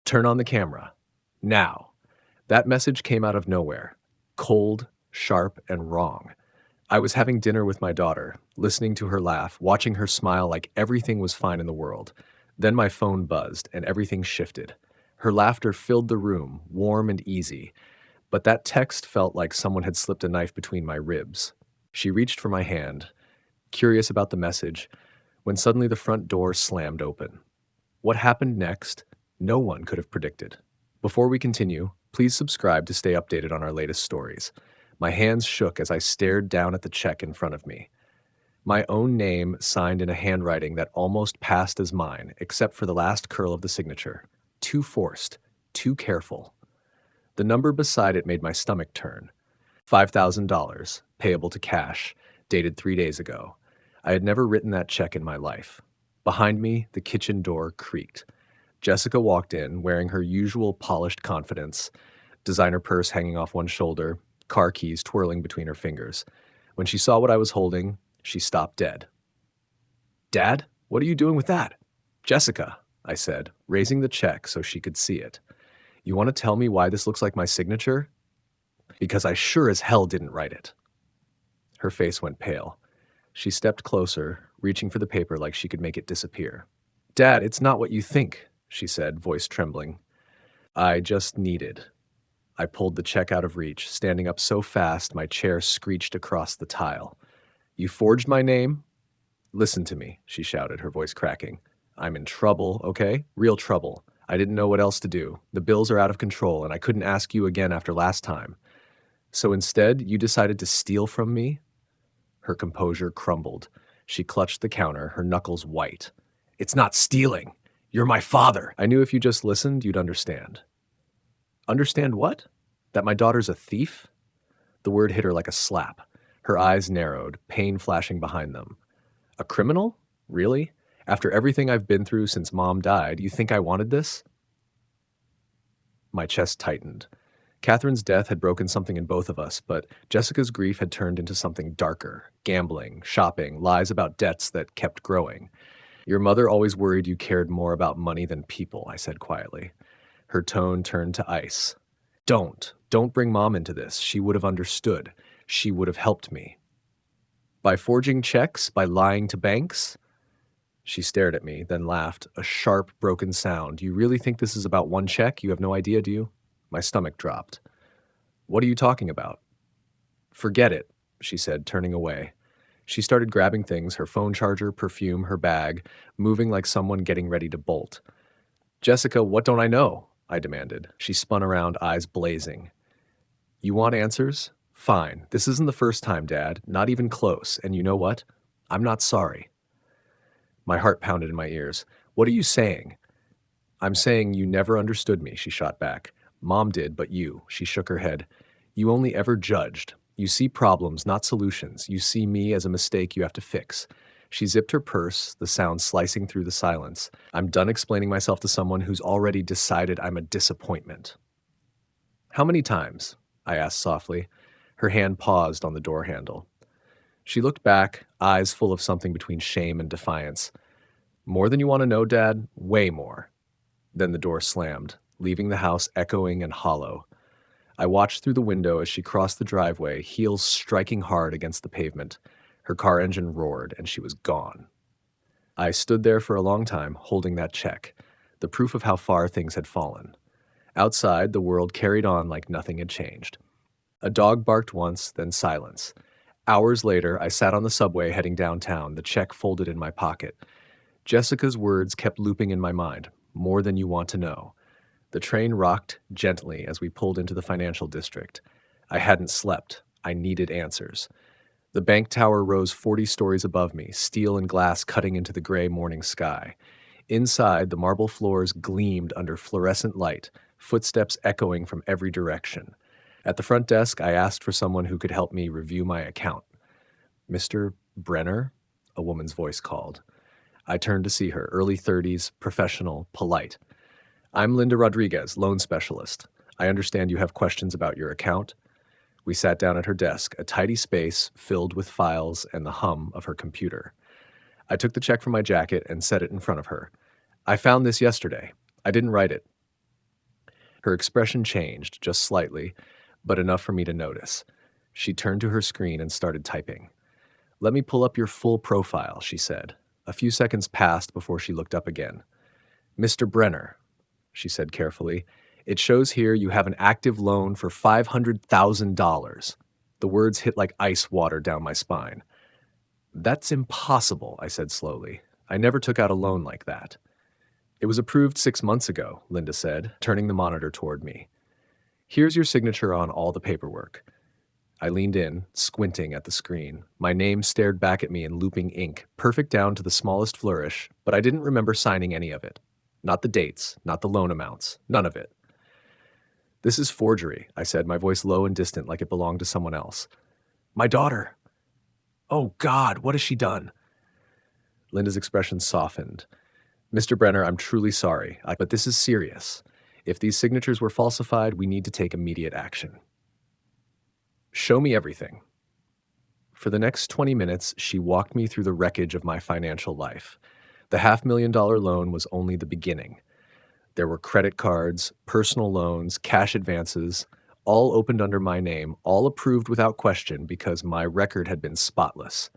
Turn on the camera. Now. That message came out of nowhere. Cold, sharp, and wrong. I was having dinner with my daughter, listening to her laugh, watching her smile like everything was fine in the world. Then my phone buzzed, and everything shifted. Her laughter filled the room, warm and easy, but that text felt like someone had slipped a knife between my ribs. She reached for my hand, curious about the message, when suddenly the front door slammed open. What happened next, no one could have predicted. Before we continue, please subscribe to stay updated on our latest stories. My hands shook as I stared down at the check in front of me. My own name signed in a handwriting that almost passed as mine, except for the last curl of the signature. Too forced, too careful. The number beside it made my stomach turn. $5,000, payable to cash, dated 3 days ago. I had never written that check in my life. Behind me, the kitchen door creaked. Jessica walked in, wearing her usual polished confidence, designer purse hanging off one shoulder, car keys twirling between her fingers. When she saw what I was holding, she stopped dead. "Dad, what are you doing with that?" "Jessica," I said, raising the check so she could see it. "You want to tell me why this looks like my signature?" "Because I sure as hell didn't write it." Her face went pale. She stepped closer, reaching for the paper like she could make it disappear. "Dad, it's not what you think," she said, voice trembling. I just needed. I pulled the check out of reach, standing up so fast my chair screeched across the tile. "You forged my name?" "Listen to me," she shouted, her voice cracking. "I'm in trouble, okay? Real trouble. I didn't know what else to do. The bills are out of control, and I couldn't ask you again after last time. So instead, you decided to steal from me?" Her composure crumbled. She clutched the counter, her knuckles white. "It's not stealing. You're my father." "I knew if you just listened, you'd understand." "Understand what? That my daughter's a thief?" The word hit her like a slap. Her eyes narrowed, pain flashing behind them. "A criminal? Really? After everything I've been through since Mom died, you think I wanted this?" My chest tightened. Catherine's death had broken something in both of us, but Jessica's grief had turned into something darker. Gambling, shopping, lies about debts that kept growing. "Your mother always worried you cared more about money than people," I said quietly. Her tone turned to ice. Don't bring Mom into this. She would have understood. She would have helped me." "By forging checks? By lying to banks?" She stared at me, then laughed, a sharp, broken sound. "You really think this is about one check? You have no idea, do you?" My stomach dropped. "What are you talking about?" "Forget it," she said, turning away. She started grabbing things, her phone charger, perfume, her bag, moving like someone getting ready to bolt. "Jessica, what don't I know?" I demanded. She spun around, eyes blazing. "You want answers? Fine. This isn't the first time, Dad. Not even close. And you know what? I'm not sorry." My heart pounded in my ears. "What are you saying?" "I'm saying you never understood me," she shot back. "Mom did, but you." She shook her head. "You only ever judged. You see problems, not solutions. You see me as a mistake you have to fix." She zipped her purse, the sound slicing through the silence. "I'm done explaining myself to someone who's already decided I'm a disappointment." "How many times?" I asked softly. Her hand paused on the door handle. She looked back, eyes full of something between shame and defiance. "More than you want to know, Dad? Way more." Then the door slammed, leaving the house echoing and hollow. I watched through the window as she crossed the driveway, heels striking hard against the pavement. Her car engine roared, and she was gone. I stood there for a long time, holding that check, the proof of how far things had fallen. Outside, the world carried on like nothing had changed. A dog barked once, then silence. Hours later, I sat on the subway heading downtown, the check folded in my pocket. Jessica's words kept looping in my mind, "More than you want to know." The train rocked gently as we pulled into the financial district. I hadn't slept. I needed answers. The bank tower rose 40 stories above me, steel and glass cutting into the gray morning sky. Inside, the marble floors gleamed under fluorescent light, footsteps echoing from every direction. At the front desk, I asked for someone who could help me review my account. "Mr. Brenner?" a woman's voice called. I turned to see her, early 30s, professional, polite. "I'm Linda Rodriguez, loan specialist. I understand you have questions about your account." We sat down at her desk, a tidy space filled with files and the hum of her computer. I took the check from my jacket and set it in front of her. "I found this yesterday. I didn't write it." Her expression changed, just slightly, but enough for me to notice. She turned to her screen and started typing. "Let me pull up your full profile," she said. A few seconds passed before she looked up again. "Mr. Brenner," she said carefully, "it shows here you have an active loan for $500,000. The words hit like ice water down my spine. "That's impossible," I said slowly. "I never took out a loan like that." "It was approved 6 months ago," Linda said, turning the monitor toward me. "Here's your signature on all the paperwork." I leaned in, squinting at the screen. My name stared back at me in looping ink, perfect down to the smallest flourish, but I didn't remember signing any of it. Not the dates, not the loan amounts, none of it. "This is forgery," I said, my voice low and distant like it belonged to someone else. "My daughter! Oh, God, what has she done?" Linda's expression softened. "Mr. Brenner, I'm truly sorry, but this is serious. If these signatures were falsified, we need to take immediate action." "Show me everything." For the next 20 minutes, she walked me through the wreckage of my financial life. The $500,000 loan was only the beginning. There were credit cards, personal loans, cash advances, all opened under my name, all approved without question because my record had been spotless.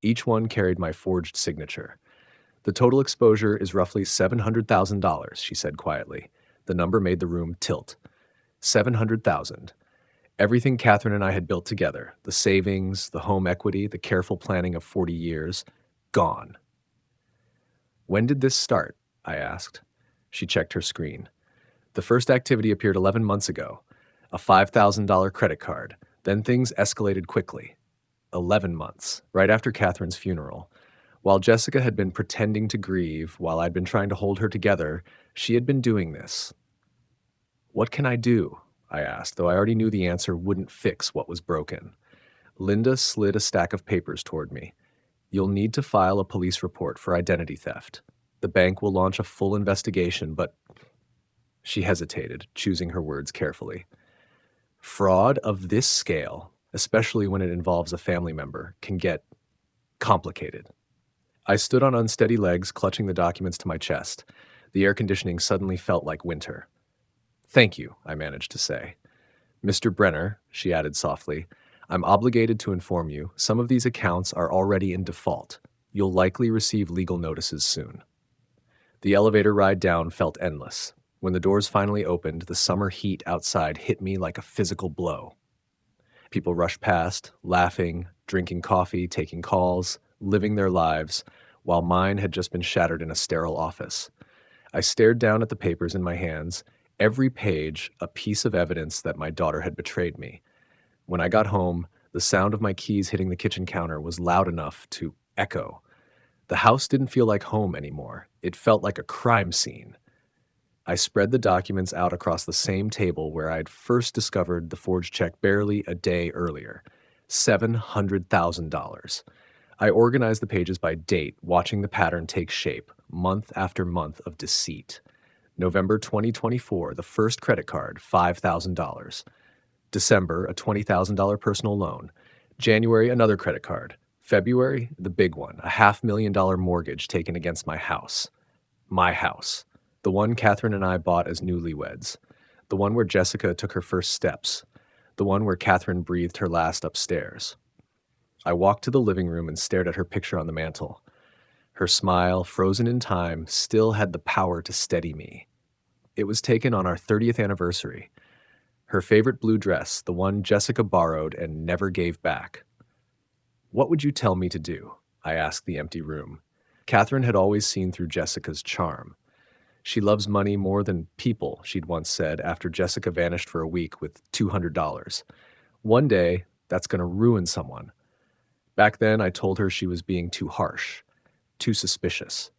Each one carried my forged signature. "The total exposure is roughly $700,000, she said quietly. The number made the room tilt. 700,000. Everything Catherine and I had built together, the savings, the home equity, the careful planning of 40 years, gone. "When did this start?" I asked. She checked her screen. "The first activity appeared 11 months ago. A $5,000 credit card. Then things escalated quickly. 11 months, right after Catherine's funeral. While Jessica had been pretending to grieve, while I'd been trying to hold her together, she had been doing this." "What can I do?" I asked, though I already knew the answer wouldn't fix what was broken. Linda slid a stack of papers toward me. "You'll need to file a police report for identity theft. The bank will launch a full investigation, but—" She hesitated, choosing her words carefully. "Fraud of this scale, especially when it involves a family member, can get complicated." I stood on unsteady legs, clutching the documents to my chest. The air conditioning suddenly felt like winter. "Thank you," I managed to say. "Mr. Brenner," she added softly, "I'm obligated to inform you, some of these accounts are already in default. You'll likely receive legal notices soon." The elevator ride down felt endless. When the doors finally opened, the summer heat outside hit me like a physical blow. People rushed past, laughing, drinking coffee, taking calls, living their lives, while mine had just been shattered in a sterile office. I stared down at the papers in my hands, every page a piece of evidence that my daughter had betrayed me. When I got home, the sound of my keys hitting the kitchen counter was loud enough to echo. The house didn't feel like home anymore. It felt like a crime scene. I spread the documents out across the same table where I'd first discovered the forged check barely a day earlier. $700,000. I organized the pages by date, watching the pattern take shape, month after month of deceit. November 2024, the first credit card, $5,000. December, a $20,000 personal loan. January, another credit card. February, the big one, a $500,000 mortgage taken against my house. My house. The one Catherine and I bought as newlyweds. The one where Jessica took her first steps. The one where Catherine breathed her last upstairs. I walked to the living room and stared at her picture on the mantel. Her smile, frozen in time, still had the power to steady me. It was taken on our 30th anniversary. Her favorite blue dress, the one Jessica borrowed and never gave back. "What would you tell me to do?" I asked the empty room. Catherine had always seen through Jessica's charm. "She loves money more than people," she'd once said after Jessica vanished for a week with $200. "One day, that's going to ruin someone." Back then, I told her she was being too harsh, too suspicious.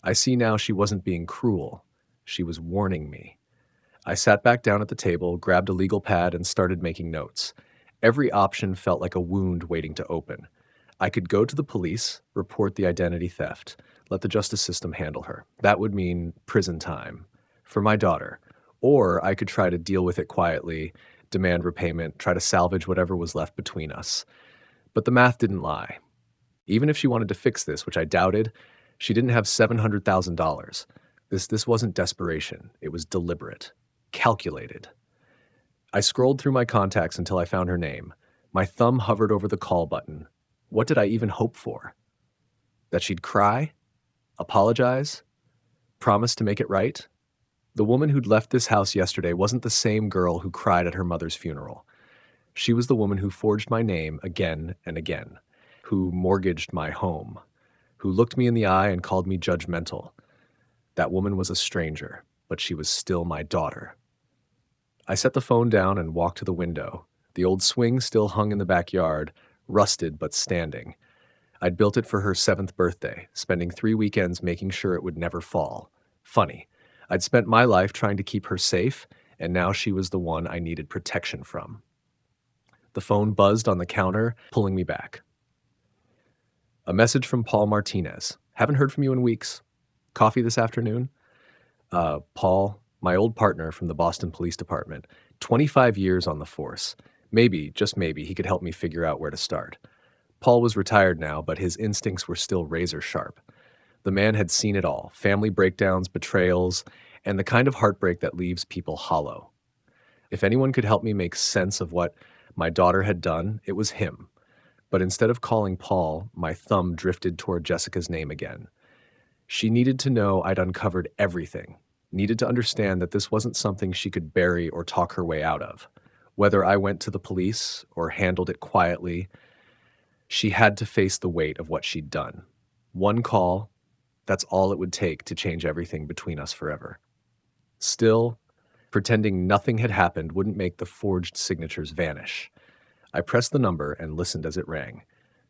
I see now she wasn't being cruel. She was warning me. I sat back down at the table, grabbed a legal pad, and started making notes. Every option felt like a wound waiting to open. I could go to the police, report the identity theft, let the justice system handle her. That would mean prison time for my daughter. Or I could try to deal with it quietly, demand repayment, try to salvage whatever was left between us. But the math didn't lie. Even if she wanted to fix this, which I doubted, she didn't have $700,000. This wasn't desperation. It was deliberate. calculated. I scrolled through my contacts until I found her name. My thumb hovered over the call button. What did I even hope for? That she'd cry? Apologize? Promise to make it right? The woman who'd left this house yesterday wasn't the same girl who cried at her mother's funeral. She was the woman who forged my name again and again, who mortgaged my home, who looked me in the eye and called me judgmental. That woman was a stranger, but she was still my daughter. I set the phone down and walked to the window. The old swing still hung in the backyard, rusted but standing. I'd built it for her 7th birthday, spending 3 weekends making sure it would never fall. Funny. I'd spent my life trying to keep her safe, and now she was the one I needed protection from. The phone buzzed on the counter, pulling me back. A message from Paul Martinez. Haven't heard from you in weeks. Coffee this afternoon? Paul, my old partner from the Boston Police Department, 25 years on the force. Maybe, just maybe, he could help me figure out where to start. Paul was retired now, but his instincts were still razor sharp. The man had seen it all, family breakdowns, betrayals, and the kind of heartbreak that leaves people hollow. If anyone could help me make sense of what my daughter had done, it was him. But instead of calling Paul, my thumb drifted toward Jessica's name again. She needed to know I'd uncovered everything, needed to understand that this wasn't something she could bury or talk her way out of. Whether I went to the police or handled it quietly, she had to face the weight of what she'd done. One call, that's all it would take to change everything between us forever. Still, pretending nothing had happened wouldn't make the forged signatures vanish. I pressed the number and listened as it rang.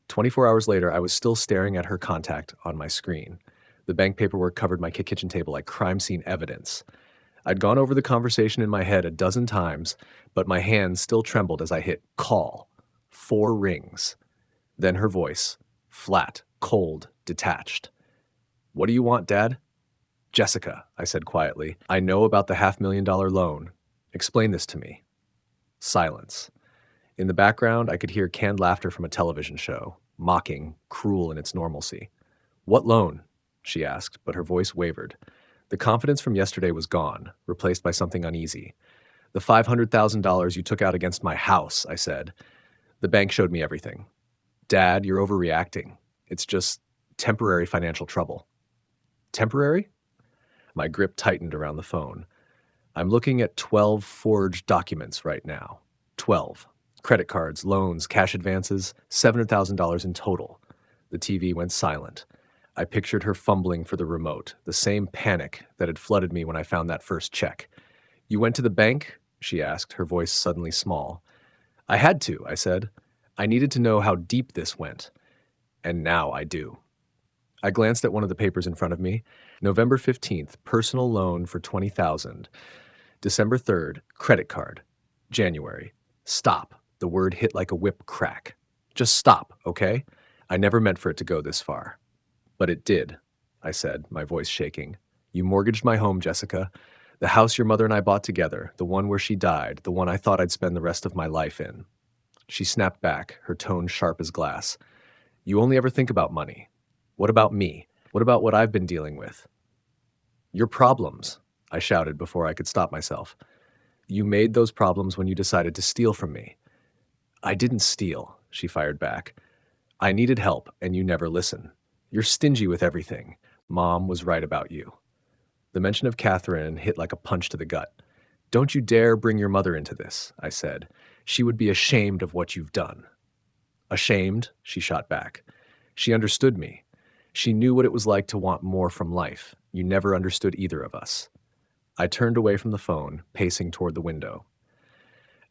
24 hours later, I was still staring at her contact on my screen. The bank paperwork covered my kitchen table like crime scene evidence. I'd gone over the conversation in my head a dozen times, but my hands still trembled as I hit call. 4 rings. Then her voice, flat, cold, detached. "What do you want, Dad?" "Jessica," I said quietly. "I know about the $500,000 loan. Explain this to me." Silence. In the background, I could hear canned laughter from a television show, mocking, cruel in its normalcy. "What loan?" she asked, but her voice wavered. The confidence from yesterday was gone, replaced by something uneasy. "The $500,000 you took out against my house," I said. "The bank showed me everything." "Dad, you're overreacting. It's just temporary financial trouble." "Temporary?" My grip tightened around the phone. "I'm looking at 12 forged documents right now. 12. Credit cards, loans, cash advances, $700,000 in total." The TV went silent. I pictured her fumbling for the remote, the same panic that had flooded me when I found that first check. "You went to the bank?" she asked, her voice suddenly small. "I had to," I said. "I needed to know how deep this went. And now I do." I glanced at one of the papers in front of me. November 15th, personal loan for $20,000. December 3rd, credit card. January. Stop. The word hit like a whip crack. "Just stop, okay? I never meant for it to go this far." "But it did," I said, my voice shaking. "You mortgaged my home, Jessica. The house your mother and I bought together, the one where she died, the one I thought I'd spend the rest of my life in." She snapped back, her tone sharp as glass. "You only ever think about money. What about me? What about what I've been dealing with?" "Your problems," I shouted before I could stop myself. "You made those problems when you decided to steal from me." "I didn't steal," she fired back. "I needed help, and you never listen. You're stingy with everything. Mom was right about you." The mention of Catherine hit like a punch to the gut. "Don't you dare bring your mother into this," I said. "She would be ashamed of what you've done." "Ashamed?" she shot back. "She understood me. She knew what it was like to want more from life. You never understood either of us." I turned away from the phone, pacing toward the window.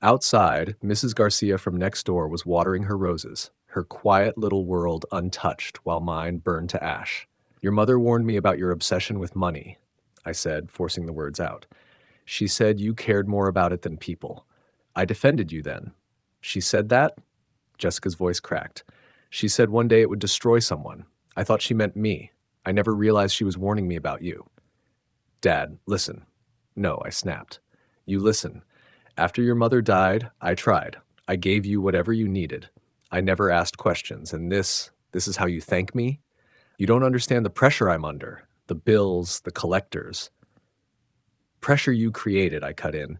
Outside, Mrs. Garcia from next door was watering her roses, her quiet little world untouched while mine burned to ash. "Your mother warned me about your obsession with money," I said, forcing the words out. "She said you cared more about it than people. I defended you then." "She said that?" Jessica's voice cracked. "She said one day it would destroy someone. I thought she meant me. I never realized she was warning me about you." "Dad, listen." "No," I snapped. "You listen. After your mother died, I tried. I gave you whatever you needed. I never asked questions, and this is how you thank me? You don't understand the pressure I'm under, the bills, the collectors." Pressure you created, I cut in.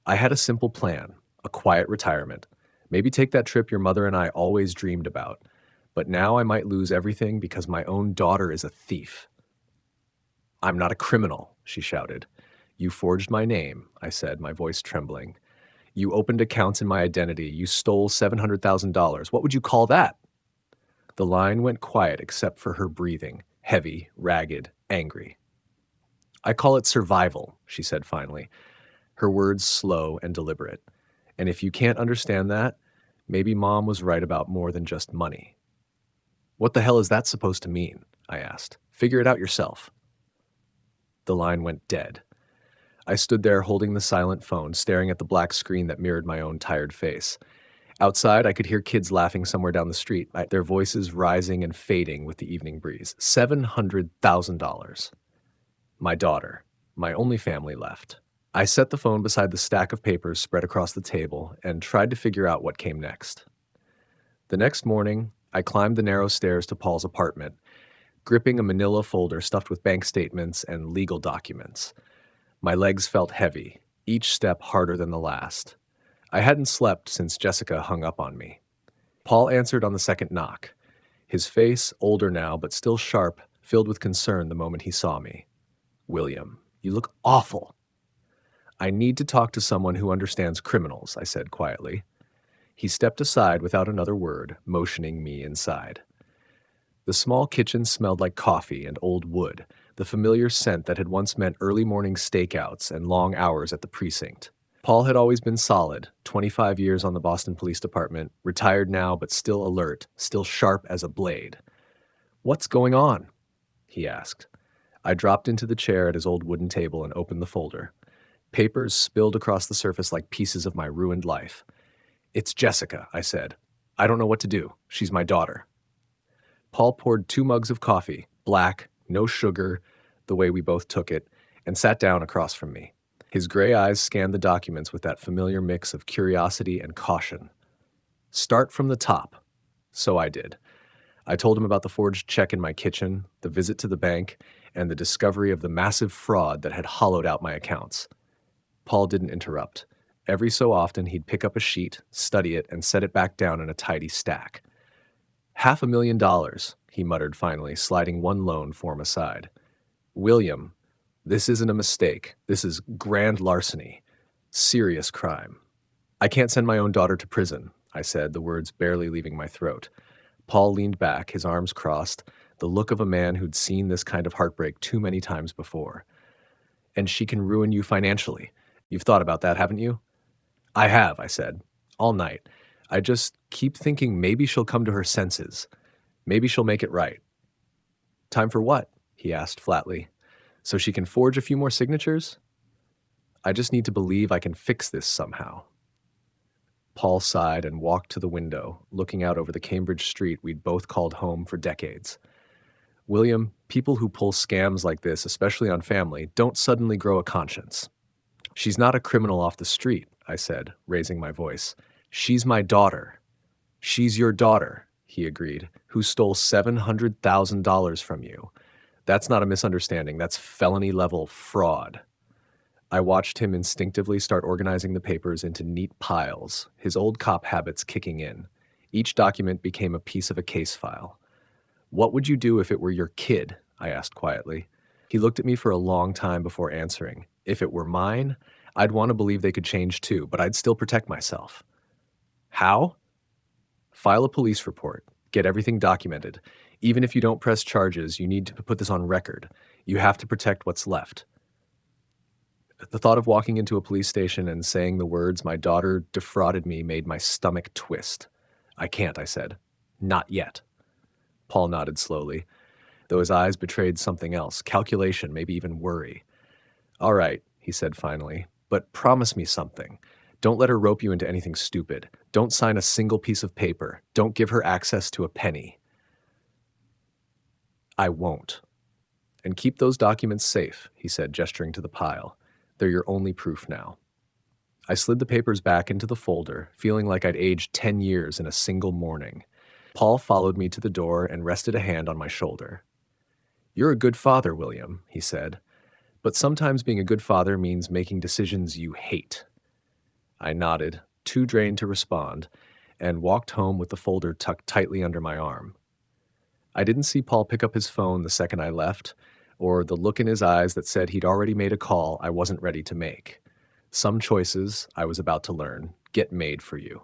I had a simple plan, a quiet retirement. Maybe take that trip your mother and I always dreamed about. But now I might lose everything because my own daughter is a thief. I'm not a criminal, she shouted. You forged my name, I said, my voice trembling. You opened accounts in my identity. You stole $700,000. What would you call that? The line went quiet except for her breathing, heavy, ragged, angry. I call it survival, she said finally, her words slow and deliberate. And if you can't understand that, maybe Mom was right about more than just money. What the hell is that supposed to mean? I asked. Figure it out yourself. The line went dead. I stood there holding the silent phone, staring at the black screen that mirrored my own tired face. Outside, I could hear kids laughing somewhere down the street, their voices rising and fading with the evening breeze. $700,000. My daughter, my only family left. I set the phone beside the stack of papers spread across the table and tried to figure out what came next. The next morning, I climbed the narrow stairs to Paul's apartment, gripping a manila folder stuffed with bank statements and legal documents. My legs felt heavy, each step harder than the last. I hadn't slept since Jessica hung up on me. Paul answered on the second knock, his face, older now but still sharp, filled with concern the moment he saw me. William, you look awful. I need to talk to someone who understands criminals, I said quietly. He stepped aside without another word, motioning me inside. The small kitchen smelled like coffee and old wood, the familiar scent that had once meant early morning stakeouts and long hours at the precinct. Paul had always been solid, 25 years on the Boston Police Department, retired now but still alert, still sharp as a blade. What's going on? He asked. I dropped into the chair at his old wooden table and opened the folder. Papers spilled across the surface like pieces of my ruined life. It's Jessica, I said. I don't know what to do. She's my daughter. Paul poured 2 mugs of coffee, black, no sugar, the way we both took it, and sat down across from me. His gray eyes scanned the documents with that familiar mix of curiosity and caution. Start from the top. So I did. I told him about the forged check in my kitchen, the visit to the bank, and the discovery of the massive fraud that had hollowed out my accounts. Paul didn't interrupt. Every so often, he'd pick up a sheet, study it, and set it back down in a tidy stack. $500,000, he muttered finally, sliding one loan form aside. William, this isn't a mistake. This is grand larceny. Serious crime. I can't send my own daughter to prison, I said, the words barely leaving my throat. Paul leaned back, his arms crossed, the look of a man who'd seen this kind of heartbreak too many times before. And she can ruin you financially. You've thought about that, haven't you? I have, I said. All night. I just keep thinking maybe she'll come to her senses. Maybe she'll make it right. Time for what? He asked flatly. So she can forge a few more signatures? I just need to believe I can fix this somehow. Paul sighed and walked to the window, looking out over the Cambridge street we'd both called home for decades. William, people who pull scams like this, especially on family, don't suddenly grow a conscience. She's not a criminal off the street, I said, raising my voice. She's my daughter. She's your daughter, he agreed, who stole $700,000 from you. That's not a misunderstanding. That's felony-level fraud. I watched him instinctively start organizing the papers into neat piles, his old cop habits kicking in. Each document became a piece of a case file. What would you do if it were your kid? I asked quietly. He looked at me for a long time before answering. If it were mine, I'd want to believe they could change too, but I'd still protect myself. How? File a police report. Get everything documented. Even if you don't press charges, you need to put this on record. You have to protect what's left. The thought of walking into a police station and saying the words, "My daughter defrauded me," made my stomach twist. I can't, I said. Not yet. Paul nodded slowly, though his eyes betrayed something else, calculation, maybe even worry. All right, he said finally, but promise me something. Don't let her rope you into anything stupid. Don't sign a single piece of paper. Don't give her access to a penny. I won't. And keep those documents safe, he said, gesturing to the pile. They're your only proof now. I slid the papers back into the folder, feeling like I'd aged 10 years in a single morning. Paul followed me to the door and rested a hand on my shoulder. You're a good father, William, he said. But sometimes being a good father means making decisions you hate. I nodded, too drained to respond, and walked home with the folder tucked tightly under my arm. I didn't see Paul pick up his phone the second I left, or the look in his eyes that said he'd already made a call I wasn't ready to make. Some choices, I was about to learn, get made for you.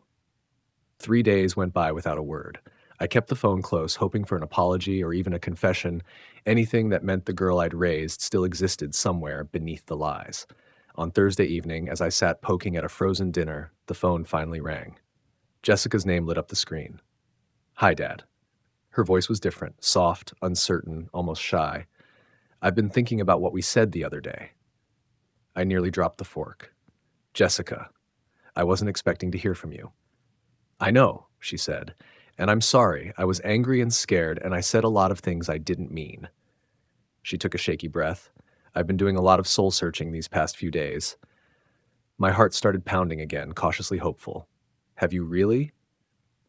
3 days went by without a word. I kept the phone close, hoping for an apology or even a confession, anything that meant the girl I'd raised still existed somewhere beneath the lies. On Thursday evening, as I sat poking at a frozen dinner, the phone finally rang. Jessica's name lit up the screen. "Hi, Dad." Her voice was different, soft, uncertain, almost shy. "I've been thinking about what we said the other day." I nearly dropped the fork. "Jessica, I wasn't expecting to hear from you." "I know," she said, "and I'm sorry. I was angry and scared, and I said a lot of things I didn't mean." She took a shaky breath. "I've been doing a lot of soul searching these past few days." My heart started pounding again, cautiously hopeful. "Have you really?"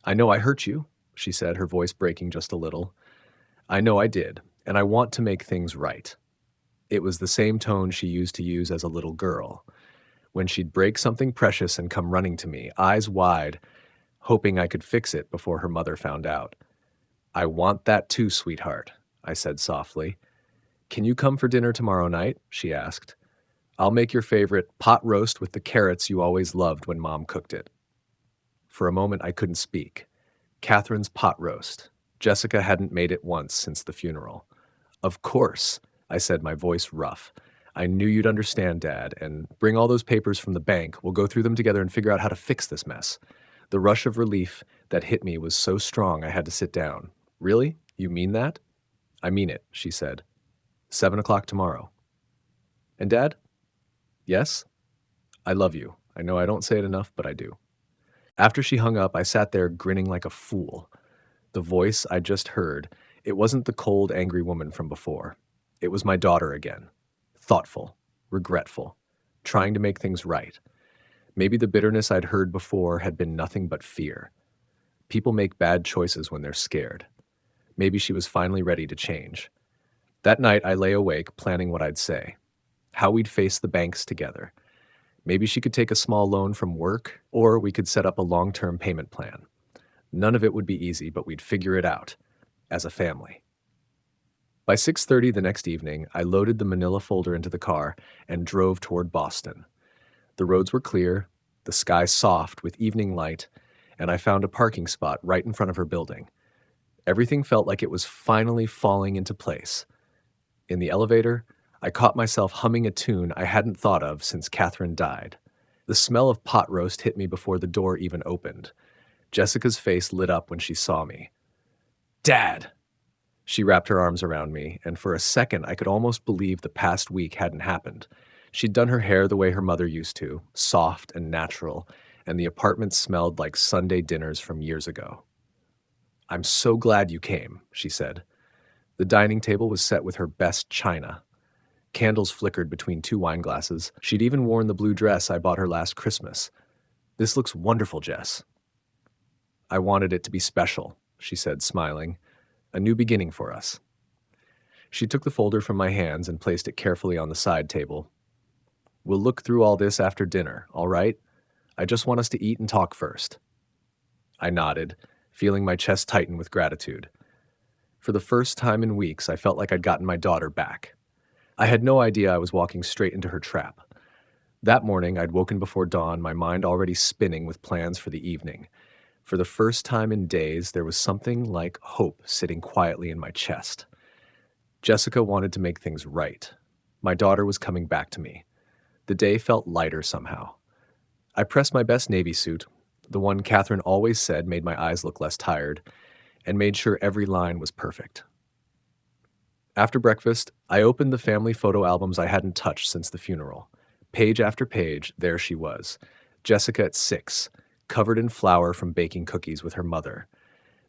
"I know I hurt you," she said, her voice breaking just a little. "I know I did, and I want to make things right." It was the same tone she used to use as a little girl, when she'd break something precious and come running to me, eyes wide, hoping I could fix it before her mother found out. "I want that too, sweetheart," I said softly. "Can you come for dinner tomorrow night?" she asked. "I'll make your favorite pot roast with the carrots you always loved when Mom cooked it." For a moment, I couldn't speak. Catherine's pot roast. Jessica hadn't made it once since the funeral. "Of course," I said, my voice rough. "I knew you'd understand, Dad, and bring all those papers from the bank. We'll go through them together and figure out how to fix this mess." The rush of relief that hit me was so strong I had to sit down. "Really? You mean that?" "I mean it," she said. 7 o'clock tomorrow. "And Dad?" "Yes?" "I love you. I know I don't say it enough, but I do." After she hung up, I sat there grinning like a fool. The voice I just heard, it wasn't the cold, angry woman from before. It was my daughter again. Thoughtful, regretful, trying to make things right. Maybe the bitterness I'd heard before had been nothing but fear. People make bad choices when they're scared. Maybe she was finally ready to change. That night, I lay awake, planning what I'd say, how we'd face the banks together. Maybe she could take a small loan from work, or we could set up a long-term payment plan. None of it would be easy, but we'd figure it out, as a family. By 6:30 the next evening, I loaded the manila folder into the car and drove toward Boston. The roads were clear, the sky soft with evening light, and I found a parking spot right in front of her building. Everything felt like it was finally falling into place. In the elevator, I caught myself humming a tune I hadn't thought of since Catherine died. The smell of pot roast hit me before the door even opened. Jessica's face lit up when she saw me. "Dad!" She wrapped her arms around me, and for a second I could almost believe the past week hadn't happened. She'd done her hair the way her mother used to, soft and natural, and the apartment smelled like Sunday dinners from years ago. "I'm so glad you came," she said. The dining table was set with her best china. Candles flickered between two wine glasses. She'd even worn the blue dress I bought her last Christmas. "This looks wonderful, Jess." "I wanted it to be special," she said, smiling. "A new beginning for us." She took the folder from my hands and placed it carefully on the side table. "We'll look through all this after dinner, all right? I just want us to eat and talk first." I nodded, feeling my chest tighten with gratitude. For the first time in weeks, I felt like I'd gotten my daughter back. I had no idea I was walking straight into her trap. That morning, I'd woken before dawn, my mind already spinning with plans for the evening. For the first time in days, there was something like hope sitting quietly in my chest. Jessica wanted to make things right. My daughter was coming back to me. The day felt lighter somehow. I pressed my best navy suit, the one Catherine always said made my eyes look less tired, and made sure every line was perfect. After breakfast, I opened the family photo albums I hadn't touched since the funeral. Page after page, there she was. Jessica at 6, covered in flour from baking cookies with her mother.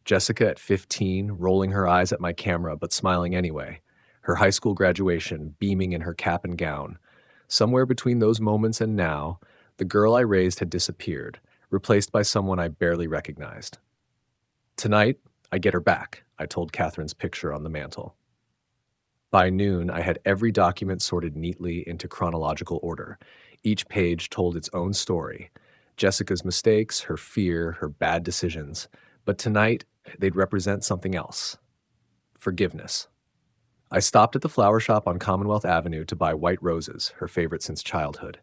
Jessica at 15, rolling her eyes at my camera but smiling anyway. Her high school graduation, beaming in her cap and gown. Somewhere between those moments and now, the girl I raised had disappeared, replaced by someone I barely recognized. "Tonight, I get her back," I told Catherine's picture on the mantel. By noon, I had every document sorted neatly into chronological order. Each page told its own story: Jessica's mistakes, her fear, her bad decisions. But tonight, they'd represent something else: forgiveness. I stopped at the flower shop on Commonwealth Avenue to buy white roses, her favorite since childhood.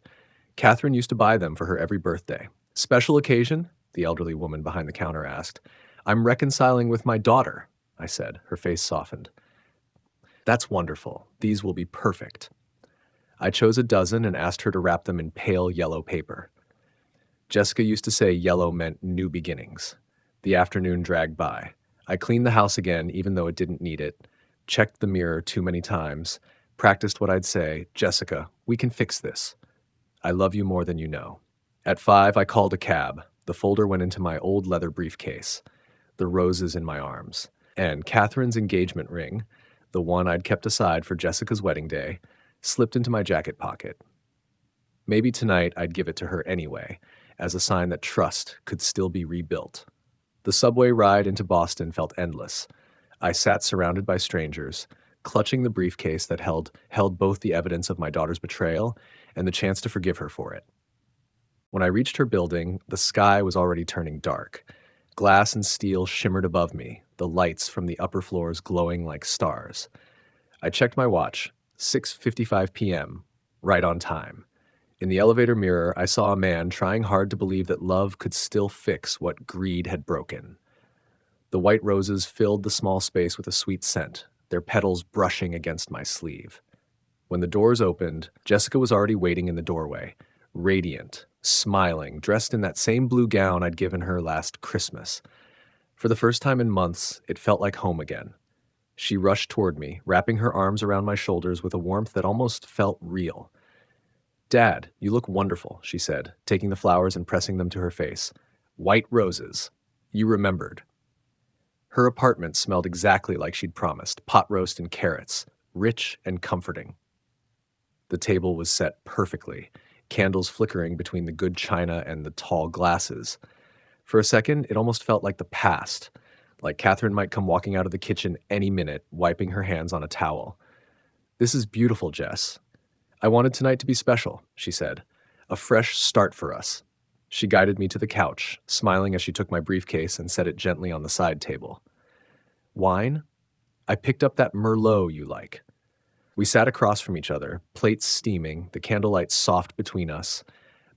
Catherine used to buy them for her every birthday. Special occasion? The elderly woman behind the counter asked. I'm reconciling with my daughter, I said. Her face softened. That's wonderful. These will be perfect. I chose a dozen and asked her to wrap them in pale yellow paper. Jessica used to say yellow meant new beginnings. The afternoon dragged by. I cleaned the house again, even though it didn't need it, checked the mirror too many times, practiced what I'd say: Jessica, we can fix this. I love you more than you know. At 5, I called a cab. The folder went into my old leather briefcase, the roses in my arms, and Catherine's engagement ring, the one I'd kept aside for Jessica's wedding day, slipped into my jacket pocket. Maybe tonight I'd give it to her anyway, as a sign that trust could still be rebuilt. The subway ride into Boston felt endless. I sat surrounded by strangers, clutching the briefcase that held both the evidence of my daughter's betrayal and the chance to forgive her for it. When I reached her building, the sky was already turning dark. Glass and steel shimmered above me, the lights from the upper floors glowing like stars. I checked my watch, 6:55 p.m., right on time. In the elevator mirror, I saw a man trying hard to believe that love could still fix what greed had broken. The white roses filled the small space with a sweet scent, their petals brushing against my sleeve. When the doors opened, Jessica was already waiting in the doorway, radiant, smiling, dressed in that same blue gown I'd given her last Christmas. For the first time in months, it felt like home again. She rushed toward me, wrapping her arms around my shoulders with a warmth that almost felt real. Dad, you look wonderful, she said, taking the flowers and pressing them to her face. White roses. You remembered. Her apartment smelled exactly like she'd promised: pot roast and carrots, rich and comforting. The table was set perfectly, candles flickering between the good china and the tall glasses. For a second, it almost felt like the past, like Catherine might come walking out of the kitchen any minute, wiping her hands on a towel. This is beautiful, Jess. I wanted tonight to be special, she said. A fresh start for us. She guided me to the couch, smiling as she took my briefcase and set it gently on the side table. Wine? I picked up that Merlot you like. We sat across from each other, plates steaming, the candlelight soft between us,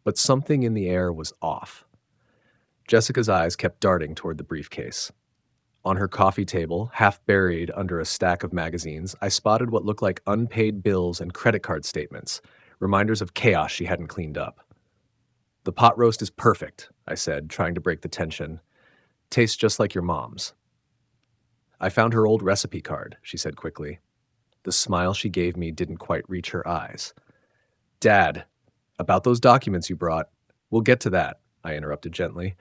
but something in the air was off. Jessica's eyes kept darting toward the briefcase. On her coffee table, half buried under a stack of magazines, I spotted what looked like unpaid bills and credit card statements, reminders of chaos she hadn't cleaned up. The pot roast is perfect, I said, trying to break the tension. Tastes just like your mom's. I found her old recipe card, she said quickly. The smile she gave me didn't quite reach her eyes. Dad, about those documents you brought. We'll get to that, I interrupted gently.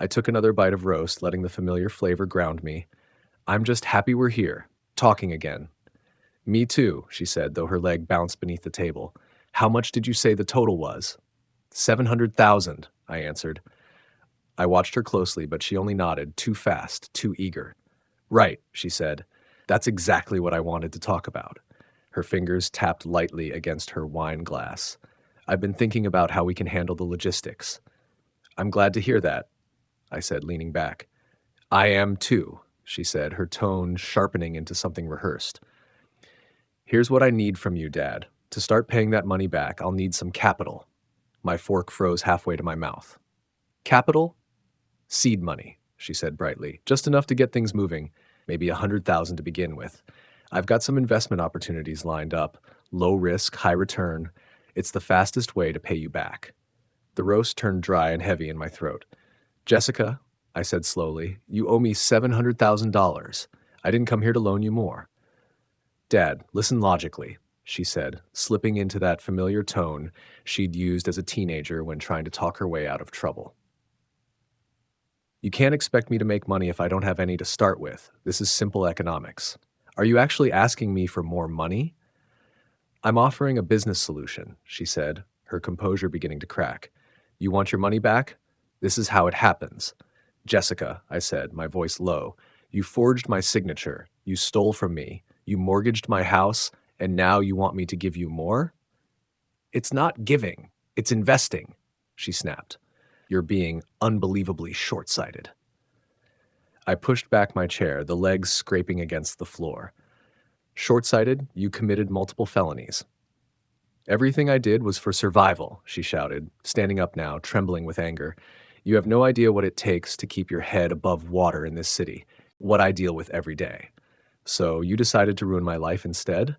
I took another bite of roast, letting the familiar flavor ground me. I'm just happy we're here, talking again. Me too, she said, though her leg bounced beneath the table. How much did you say the total was? 700,000, I answered. I watched her closely, but she only nodded, too fast, too eager. Right, she said. That's exactly what I wanted to talk about. Her fingers tapped lightly against her wine glass. I've been thinking about how we can handle the logistics. I'm glad to hear that, I said, leaning back. I am too, she said, her tone sharpening into something rehearsed. Here's what I need from you, Dad. To start paying that money back, I'll need some capital. My fork froze halfway to my mouth. Capital? Seed money, she said brightly. Just enough to get things moving, maybe 100,000 to begin with. I've got some investment opportunities lined up. Low risk, high return. It's the fastest way to pay you back. The roast turned dry and heavy in my throat. Jessica, I said slowly, you owe me $700,000. I didn't come here to loan you more. Dad, listen logically, she said, slipping into that familiar tone she'd used as a teenager when trying to talk her way out of trouble. You can't expect me to make money if I don't have any to start with. This is simple economics. Are you actually asking me for more money? I'm offering a business solution, she said, her composure beginning to crack. You want your money back? This is how it happens. Jessica, I said, my voice low, you forged my signature. You stole from me. You mortgaged my house, And now you want me to give you more? It's not giving, it's investing, she snapped. You're being unbelievably short-sighted. I pushed back my chair, the legs scraping against the floor. Short-sighted, you committed multiple felonies. Everything I did was for survival, she shouted, standing up now, trembling with anger. You have no idea what it takes to keep your head above water in this city, what I deal with every day. So you decided to ruin my life instead?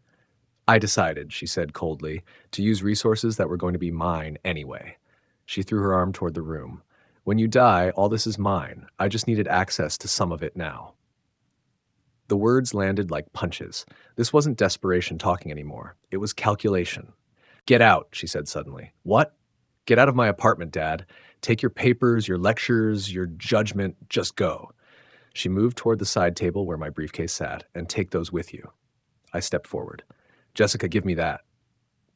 I decided, she said coldly, to use resources that were going to be mine anyway. She threw her arm toward the room. When you die, all this is mine. I just needed access to some of it now. The words landed like punches. This wasn't desperation talking anymore. It was calculation. Get out, she said suddenly. What? Get out of my apartment, Dad. Take your papers, your lectures, your judgment, just go. She moved toward the side table where my briefcase sat, and take those with you. I stepped forward. Jessica, give me that.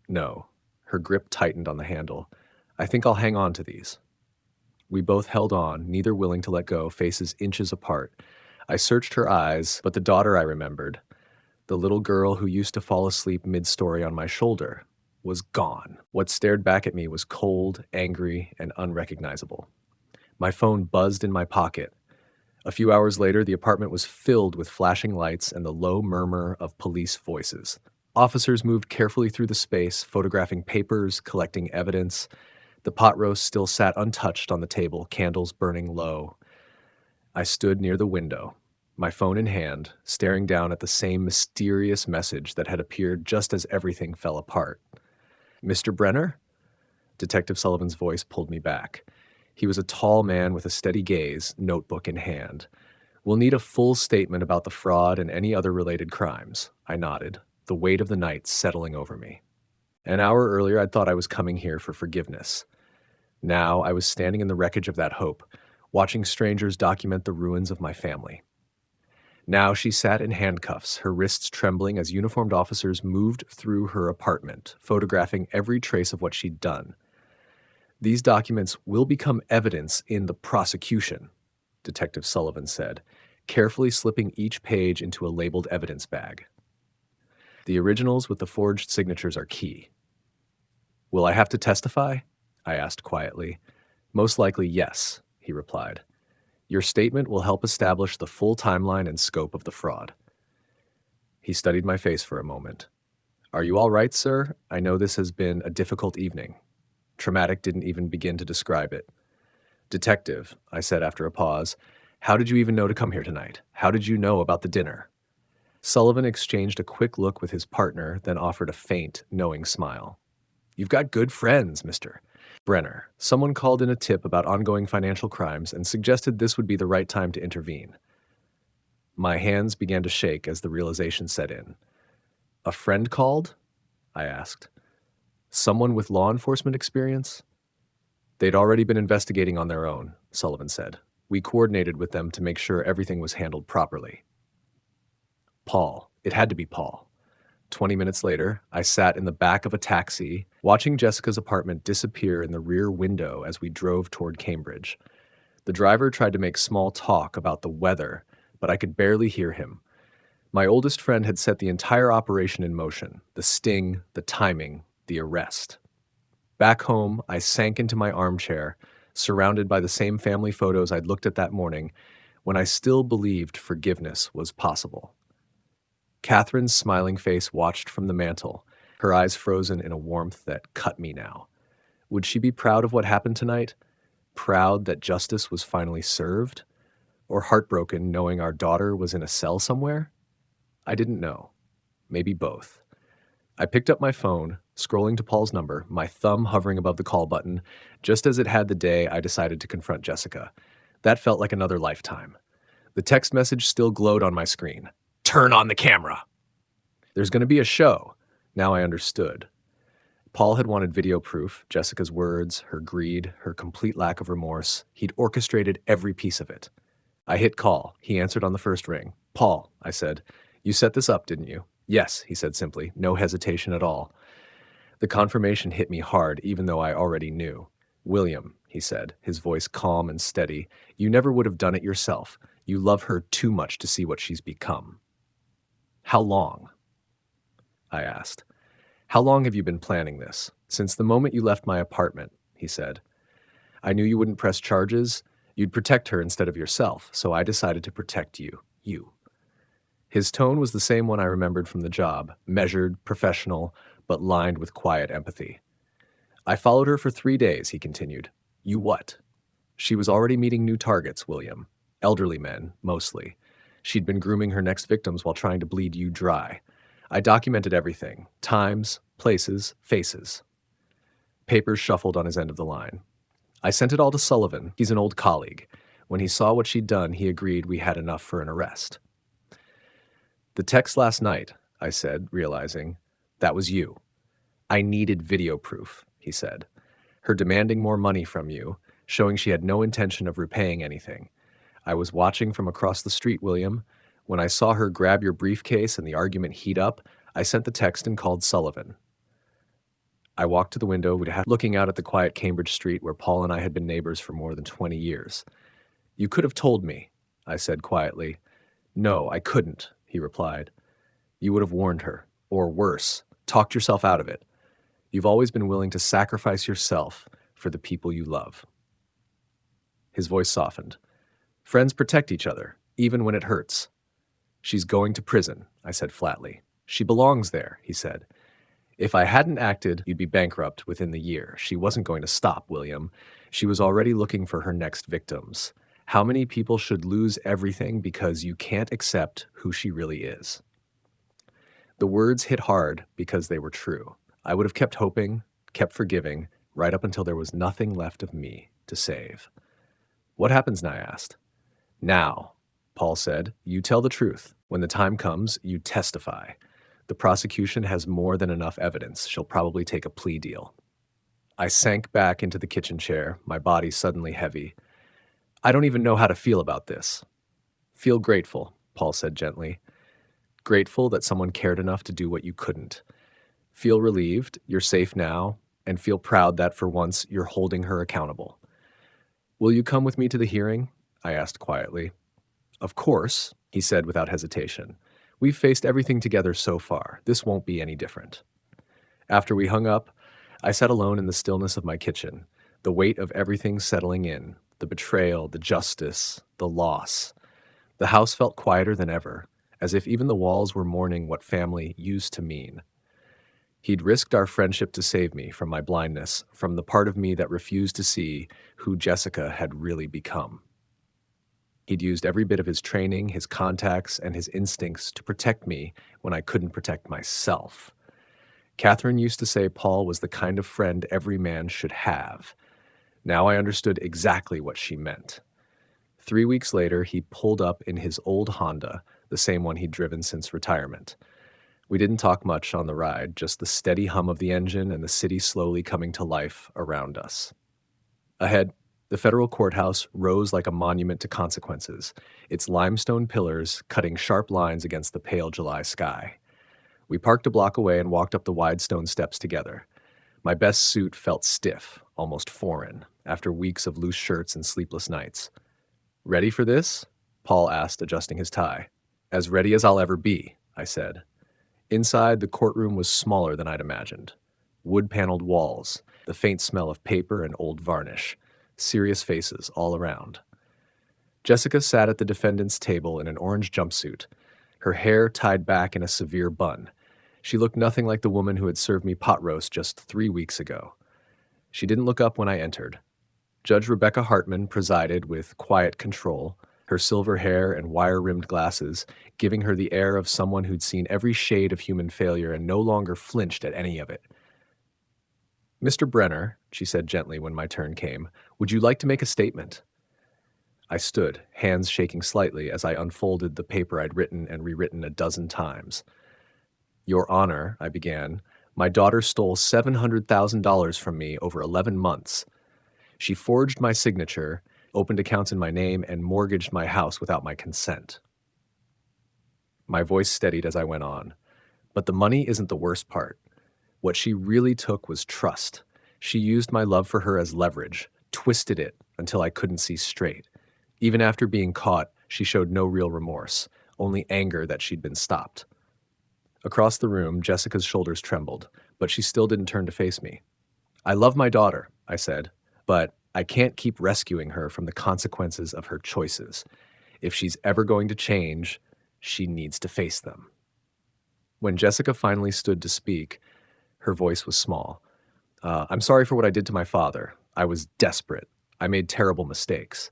No. Her grip tightened on the handle. I think I'll hang on to these. We both held on, neither willing to let go, faces inches apart. I searched her eyes, but the daughter I remembered, the little girl who used to fall asleep mid-story on my shoulder, was gone. What stared back at me was cold, angry, and unrecognizable. My phone buzzed in my pocket. A few hours later, the apartment was filled with flashing lights and the low murmur of police voices. Officers moved carefully through the space, photographing papers, collecting evidence. The pot roast still sat untouched on the table, candles burning low. I stood near the window, my phone in hand, staring down at the same mysterious message that had appeared just as everything fell apart. Mr. Brenner? Detective Sullivan's voice pulled me back. He was a tall man with a steady gaze, notebook in hand. We'll need a full statement about the fraud and any other related crimes. I nodded, the weight of the night settling over me. An hour earlier, I'd thought I was coming here for forgiveness. Now I was standing in the wreckage of that hope, watching strangers document the ruins of my family. Now she sat in handcuffs, her wrists trembling as uniformed officers moved through her apartment, photographing every trace of what she'd done. These documents will become evidence in the prosecution, Detective Sullivan said, carefully slipping each page into a labeled evidence bag. The originals with the forged signatures are key. Will I have to testify? I asked quietly. Most likely, yes, he replied. Your statement will help establish the full timeline and scope of the fraud. He studied my face for a moment. Are you all right, sir? I know this has been a difficult evening. Traumatic didn't even begin to describe it. Detective, I said after a pause, how did you even know to come here tonight? How did you know about the dinner? Sullivan exchanged a quick look with his partner, then offered a faint, knowing smile. You've got good friends, Mister Brenner. Someone called in a tip about ongoing financial crimes and suggested this would be the right time to intervene. My hands began to shake as the realization set in. A friend called? I asked. Someone with law enforcement experience? They'd already been investigating on their own, Sullivan said. We coordinated with them to make sure everything was handled properly. Paul. It had to be Paul. 20 minutes later, I sat in the back of a taxi, watching Jessica's apartment disappear in the rear window as we drove toward Cambridge. The driver tried to make small talk about the weather, but I could barely hear him. My oldest friend had set the entire operation in motion, the sting, the timing, the arrest. Back home, I sank into my armchair, surrounded by the same family photos I'd looked at that morning, when I still believed forgiveness was possible. Catherine's smiling face watched from the mantel, her eyes frozen in a warmth that cut me now. Would she be proud of what happened tonight? Proud that justice was finally served? Or heartbroken knowing our daughter was in a cell somewhere? I didn't know. Maybe both. I picked up my phone, scrolling to Paul's number, my thumb hovering above the call button, just as it had the day I decided to confront Jessica. That felt like another lifetime. The text message still glowed on my screen. Turn on the camera. There's going to be a show. Now I understood. Paul had wanted video proof, Jessica's words, her greed, her complete lack of remorse. He'd orchestrated every piece of it. I hit call. He answered on the first ring. Paul, I said, you set this up, didn't you? Yes, he said simply, no hesitation at all. The confirmation hit me hard, even though I already knew. William, he said, his voice calm and steady, you never would have done it yourself. You love her too much to see what she's become. How long? I asked. How long have you been planning this? Since the moment you left my apartment, he said. I knew you wouldn't press charges. You'd protect her instead of yourself, so I decided to protect you. You. His tone was the same one I remembered from the job, measured, professional, but lined with quiet empathy. I followed her for 3 days, he continued. You what? She was already meeting new targets, William. Elderly men, mostly. She'd been grooming her next victims while trying to bleed you dry. I documented everything. Times, places, faces. Papers shuffled on his end of the line. I sent it all to Sullivan. He's an old colleague. When he saw what she'd done, he agreed we had enough for an arrest. The text last night, I said, realizing, that was you. I needed video proof, he said. Her demanding more money from you, showing she had no intention of repaying anything. I was watching from across the street, William. When I saw her grab your briefcase and the argument heat up, I sent the text and called Sullivan. I walked to the window, looking out at the quiet Cambridge street where Paul and I had been neighbors for more than 20 years. You could have told me, I said quietly. No, I couldn't, he replied. You would have warned her, or worse, talked yourself out of it. You've always been willing to sacrifice yourself for the people you love. His voice softened. Friends protect each other, even when it hurts. She's going to prison, I said flatly. She belongs there, he said. If I hadn't acted, you'd be bankrupt within the year. She wasn't going to stop, William. She was already looking for her next victims. How many people should lose everything because you can't accept who she really is? The words hit hard because they were true. I would have kept hoping, kept forgiving, right up until there was nothing left of me to save. What happens now? I asked. Now, Paul said, you tell the truth. When the time comes, you testify. The prosecution has more than enough evidence. She'll probably take a plea deal. I sank back into the kitchen chair, my body suddenly heavy. I don't even know how to feel about this. Feel grateful, Paul said gently. Grateful that someone cared enough to do what you couldn't. Feel relieved, you're safe now, and feel proud that for once you're holding her accountable. Will you come with me to the hearing? I asked quietly. Of course, he said without hesitation. We've faced everything together so far. This won't be any different. After we hung up, I sat alone in the stillness of my kitchen, the weight of everything settling in, the betrayal, the justice, the loss. The house felt quieter than ever, as if even the walls were mourning what family used to mean. He'd risked our friendship to save me from my blindness, from the part of me that refused to see who Jessica had really become. He'd used every bit of his training, his contacts, and his instincts to protect me when I couldn't protect myself. Catherine used to say Paul was the kind of friend every man should have. Now I understood exactly what she meant. 3 weeks later, he pulled up in his old Honda, the same one he'd driven since retirement. We didn't talk much on the ride, just the steady hum of the engine and the city slowly coming to life around us. Ahead, the federal courthouse rose like a monument to consequences, its limestone pillars cutting sharp lines against the pale July sky. We parked a block away and walked up the wide stone steps together. My best suit felt stiff, almost foreign, after weeks of loose shirts and sleepless nights. Ready for this? Paul asked, adjusting his tie. As ready as I'll ever be, I said. Inside, the courtroom was smaller than I'd imagined. Wood-paneled walls, the faint smell of paper and old varnish, serious faces all around. Jessica sat at the defendant's table in an orange jumpsuit, her hair tied back in a severe bun. She looked nothing like the woman who had served me pot roast just 3 weeks ago. She didn't look up when I entered. Judge Rebecca Hartman presided with quiet control, her silver hair and wire-rimmed glasses giving her the air of someone who'd seen every shade of human failure and no longer flinched at any of it. Mr. Brenner, she said gently when my turn came, would you like to make a statement? I stood, hands shaking slightly as I unfolded the paper I'd written and rewritten a dozen times. Your Honor, I began, my daughter stole $700,000 from me over 11 months. She forged my signature, opened accounts in my name, and mortgaged my house without my consent. My voice steadied as I went on. But the money isn't the worst part. What she really took was trust. She used my love for her as leverage, twisted it until I couldn't see straight. Even after being caught, she showed no real remorse, only anger that she'd been stopped. Across the room, Jessica's shoulders trembled, but she still didn't turn to face me. I love my daughter, I said, but I can't keep rescuing her from the consequences of her choices. If she's ever going to change, she needs to face them. When Jessica finally stood to speak, her voice was small. I'm sorry for what I did to my father. I was desperate. I made terrible mistakes.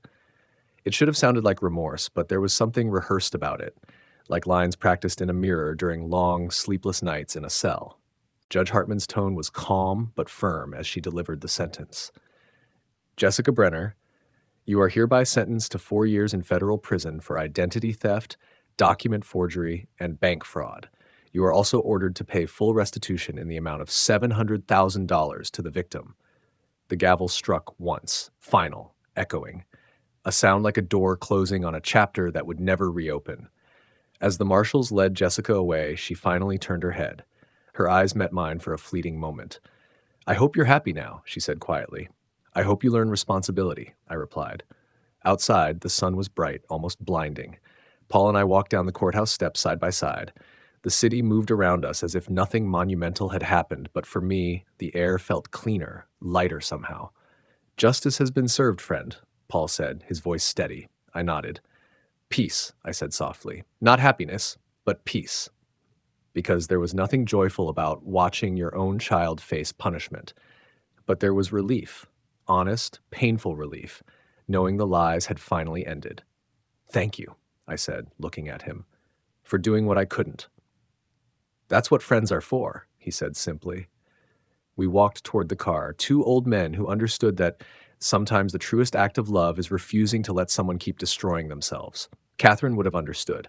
It should have sounded like remorse, but there was something rehearsed about it, like lines practiced in a mirror during long, sleepless nights in a cell. Judge Hartman's tone was calm but firm as she delivered the sentence. Jessica Brenner, you are hereby sentenced to 4 years in federal prison for identity theft, document forgery, and bank fraud. You are also ordered to pay full restitution in the amount of $700,000 to the victim. The gavel struck once, final, echoing, a sound like a door closing on a chapter that would never reopen. As the marshals led Jessica away, she finally turned her head. Her eyes met mine for a fleeting moment. I hope you're happy now, she said quietly. I hope you learn responsibility, I replied. Outside, the sun was bright, almost blinding. Paul and I walked down the courthouse steps side by side. The city moved around us as if nothing monumental had happened, but for me, the air felt cleaner, lighter somehow. Justice has been served, friend, Paul said, his voice steady. I nodded. Peace, I said softly. Not happiness, but peace. Because there was nothing joyful about watching your own child face punishment. But there was relief, honest, painful relief, knowing the lies had finally ended. Thank you, I said, looking at him, for doing what I couldn't. That's what friends are for, he said simply. We walked toward the car, two old men who understood that sometimes the truest act of love is refusing to let someone keep destroying themselves. Catherine would have understood.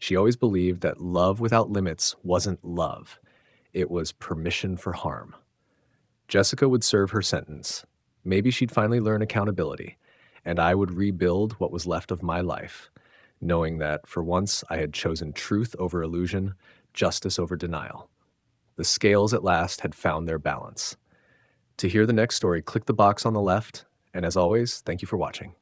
She always believed that love without limits wasn't love. It was permission for harm. Jessica would serve her sentence. Maybe she'd finally learn accountability, and I would rebuild what was left of my life, knowing that for once I had chosen truth over illusion, justice over denial. The scales at last had found their balance. To hear the next story, click the box on the left, and as always, thank you for watching.